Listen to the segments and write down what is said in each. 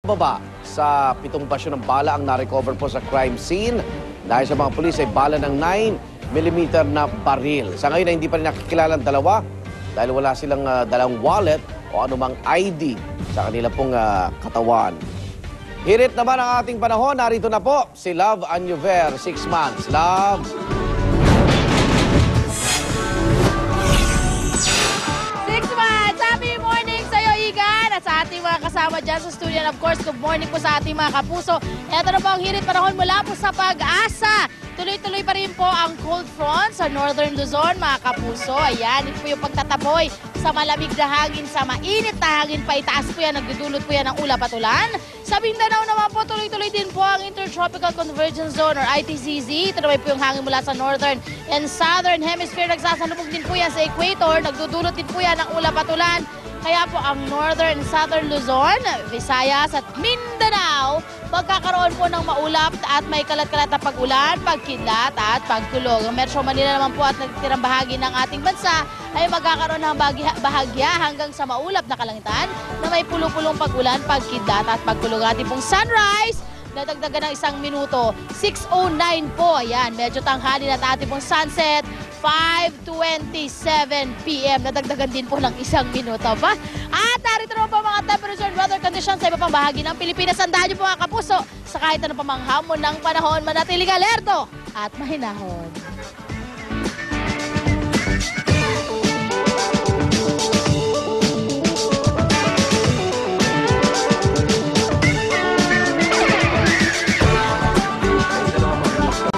Baba sa 7 basyo ng bala ang narecover po sa crime scene. Dahil sa mga pulis ay bala ng 9mm na baril. Sa ngayon ay hindi pa rin nakikilala ang dalawa dahil wala silang dalang wallet o anumang ID sa kanila pong katawan. Hirit naman ang ating panahon. Narito na po si Love Anyover, 6 months. Love! Happy morning sa iyo, Igan! At sa ating mga kasama dyan sa studio. And of course, good morning po sa ating mga kapuso. Ito na po ang hirit panahon mula po sa Pag-asa. Tuloy-tuloy pa rin po ang cold front sa Northern Luzon, mga kapuso. Ayan, ito po yung pagtataboy sa malamig na hangin, sa mainit na hangin pa. Itaas po yan, nagdudulot po yan ng ulap at ulan. Sa Mindanao naman po, tuloy-tuloy din po ang Intertropical Convergence Zone or ITCZ. Ito naman po yung hangin mula sa Northern and Southern Hemisphere. Nagsasalubog din po yan sa equator. Nagdudulot din po yan ng ulap at ulan. Kaya po ang Northern and Southern Luzon, Visayas at Mindanao, magkakaroon po ng maulap at may kalat-kalat na pag-ulan, pagkidlat at pagkulog. Ang Metro Manila naman po at nagtitirang bahagi ng ating bansa ay magkakaroon ng bahagya hanggang sa maulap na kalangitan na may pulong-pulong pag-ulan, pagkidlat at pagkulog. Ating pong sunrise, nadagdagan ng 1 minuto, 6:09 po. Ayan, medyo tanghali na at ating pong sunset, 5:27 p.m. Nadagdagan din po ng 1 minuto pa. At narito naman po mga temperature and weather conditions sa iba pang bahagi ng Pilipinas. Tandaan niyo po mga kapuso, sa kahit ano pa mang hamon ng panahon, manatiling alerto at mahinahon.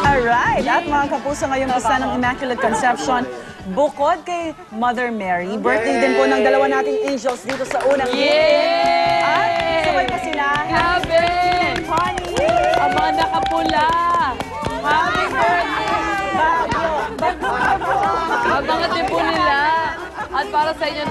Alright, at mga kapuso ngayong isa ng Immaculate Conception, bukod kay Mother Mary, birthday din po ng dalawa nating angels dito sa unang Yay! At sabay pa sila. Grabe! Connie! Amanda Kapula! Happy birthday! Abangan din po nila. At para sa inyo,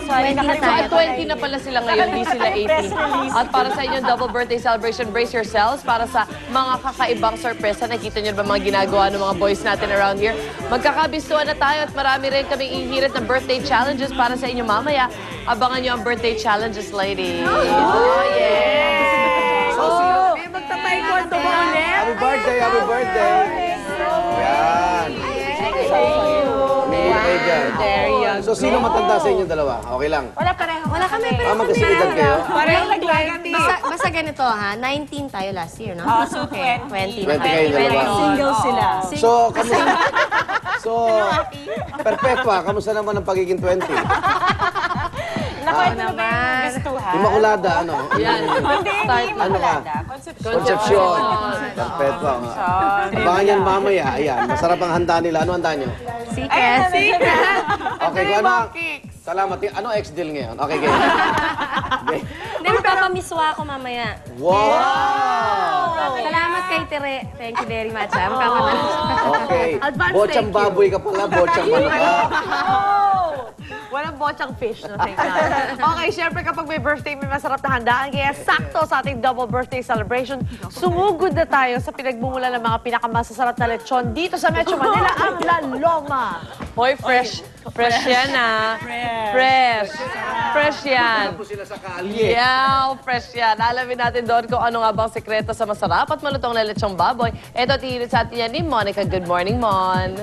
sorry, 20 na pala sila ngayon, di sila 18. At para sa inyo, double birthday celebration, brace yourselves para sa mga kakaibang sorpresa. Nakita nyo ba mga ginagawa ng mga boys natin around here? Magkakabistuan na tayo at marami rin kaming ihirit ng birthday challenges para sa inyo mamaya. Abangan nyo ang birthday challenges, ladies. Oh, yeah! Oh, magtatay ko ito mo ulit. Happy birthday! Happy birthday! Yan! So, sino matanda sa inyo dalawa? Okay lang? Wala pareho. Wala kami. Magkasiedad kayo? Pareho naglagati. Basta ganito ha, 19 tayo last year, no? So, 20. 20 20 kayo dalawa. Single sila. So, kamusta? So, perpetua, kamusta naman ang pagiging 20? Nakwento na ba yung gustuhan? Immaculada, ano? Yan. Start na. Ano ka? Concepcion. Perpetua. Abangan yan mamaya. Ayan, masarap ang handa nila. Ano handa nyo? Secret. Okay, kung ano ang... Salamat. Ano ex-deal ngayon? Okay, game. Hindi, magpapamiswa ako mamaya. Wow! Salamat kay Tere. Thank you very much. Okay. Bochang baboy ka pala, bochang manok ka. Walang bochang fish, no? Thank God. Okay, syempre kapag may birthday, may masarap na handaan. Kaya sakto sa ating double birthday celebration, sumugod na tayo sa pinagmumula ng mga pinakamasasarap na lechon dito sa Metro Manila, ang La Loma. Hoy, fresh. Fresh yan, ah. Fresh. Fresh yan. Tapos sila sa kalye. Yeah, fresh yan. Alamin natin doon kung ano nga bang sekreto sa masarap at malutong na lechong baboy. Ito, tihirit sa atin yan ni Monica. Good morning, Mon.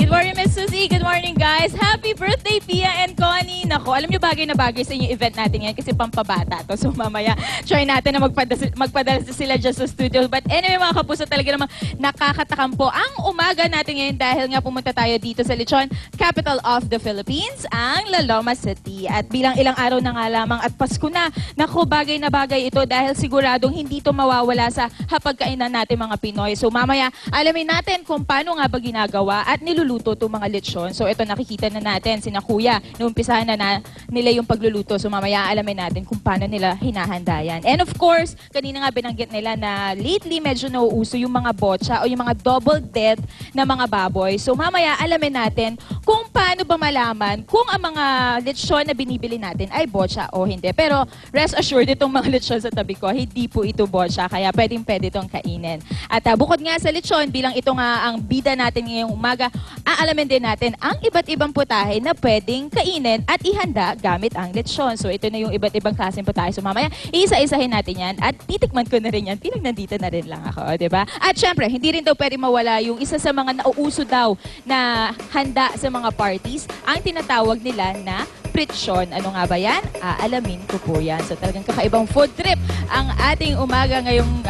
Good morning, Miss Susie. Good morning, guys. Happy birthday, Pia and Connie. Nako, alam niyo bagay na bagay sa inyong event natin yan kasi pampabata to. So mamaya, try natin na magpadala sila dyan sa studio. But anyway, mga kapuso, talaga namang nakakatakam po ang umaga natin ngayon dahil nga pumunta tayo dito sa lechon, capital of the Philippines, ang La Loma City. At bilang ilang araw na nga lamang at Pasko na, nako, bagay na bagay ito dahil siguradong hindi ito mawawala sa hapagkainan natin mga Pinoy. So mamaya, alamin natin kung paano nga ba ginagawa at niluluto itong mga lechon. So ito nakikita na natin sina Kuya, noumpisahan na nila yung pagluluto. So mamaya alamin natin kung paano nila hinahanda yan. And of course, kanina nga binanggit nila na lately medyo nauuso yung mga bocha o yung mga double dead na mga baboy. So mamaya alamin natin kung paano paano ba malaman kung ang mga lechon na binibili natin ay botcha o hindi. Pero rest assured, itong mga lechon sa tabi ko, hindi po ito botcha, kaya pwede itong kainin. At bukod nga sa lechon, bilang ito nga ang bida natin ngayong umaga, aalamin din natin ang iba't ibang putahe na pwedeng kainin at ihanda gamit ang lechon. So ito na yung iba't ibang klaseng putahe. So mamaya, iisa-isahin natin yan at titikman ko na rin yan. Pinag nandito na rin lang ako, di ba? At syempre, hindi rin daw pwede mawala yung isa sa mga nauuso daw na handa sa mga parties, ang tinatawag nila na pritsyon. Ano nga ba yan? Alamin ko po yan. So talagang kakaibang food trip ang ating umaga ngayong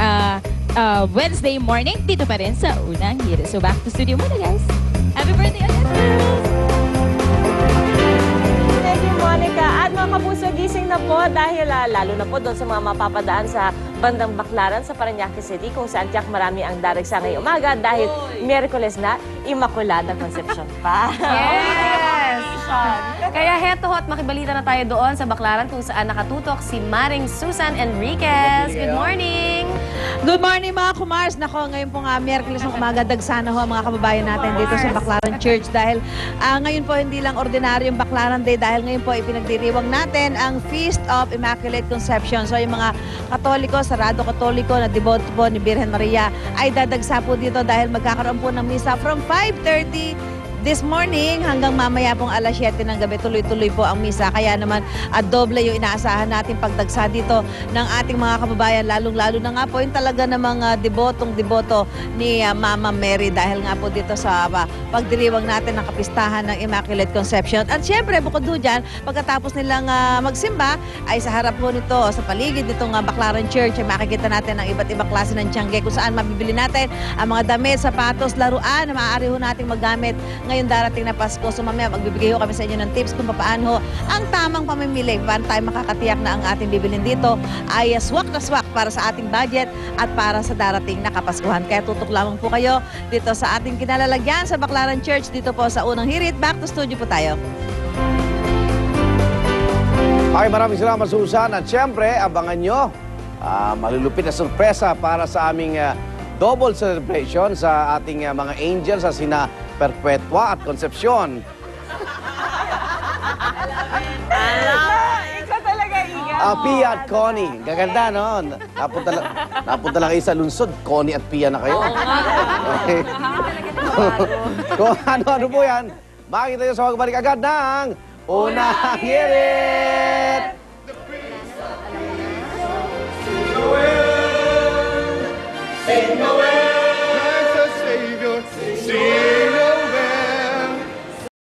Wednesday morning. Dito pa rin sa Unang Hirit. So back to studio muna, guys. Happy birthday ulit! Thank you, Monica. At mga kapuso, gising na po dahil lalo na po doon sa mga mapapadaan sa bandang Baclaran sa Parañaque City kung saan tiyak marami ang daragsa ngayong umaga dahil Miyerkules na, Immaculada Concepcion pa. Yes! Kaya heto hot, makibalita na tayo doon sa Baclaran kung saan nakatutok si Maring Susan Enriquez. Good morning! Good morning mga kumars. Nako, ngayon po nga Miyerkules ng umaga, dagsana ho ang mga kababayan natin dito sa Baclaran Church dahil ngayon po hindi lang ordinaryong Baclaran Day dahil ngayon po ipinagdiriwang natin ang Feast of Immaculate Conception. So yung mga Katoliko, Sarado Katoliko na devoto po ni Birhen Maria ay dadagsa po dito dahil magkakaroon po ng misa from 5:30 this morning hanggang mamaya pong alas 7 ng gabi, tuloy-tuloy po ang misa. Kaya naman doble yung inaasahan natin pagdagsa dito ng ating mga kababayan, lalong-lalo na nga po yung talaga namang debotong-deboto ni Mama Mary dahil nga po dito sa pagdiriwang natin ng kapistahan ng Immaculate Conception. At syempre, bukod doon dyan, pagkatapos nilang magsimba, ay sa harap po nito, sa paligid nitong Baclaran Church, ay makikita natin ang iba't ibang klase ng tiyangge kung saan mabibili natin ang mga damit, sapatos, laruan na maaari ho nating magamit ngayon darating na Pasko. So mamaya magbibigay ho kami sa inyo ng tips kung paano ang tamang pamimili, paano tayo makakatiyak na ang ating bibilin dito ay swak na swak para sa ating budget at para sa darating na Kapaskuhan. Kaya tutok lamang po kayo dito sa ating kinalalagyan sa Baclaran Church dito po sa Unang Hirit. Back to studio po tayo. Okay, maraming salamat, Susan. At syempre, abangan nyo malulupit na sorpresa para sa aming double celebration sa ating mga angels sa sina Perpetua at Concepcion. Ikaw talaga, Iga. Pia at Connie. Gaganda, no? Napunta lang kayo sa lungsod. Connie at Pia na kayo. Okay. Kung ano-ano po yan, makikita nyo sa pagbalik agad ng Unang Hirit!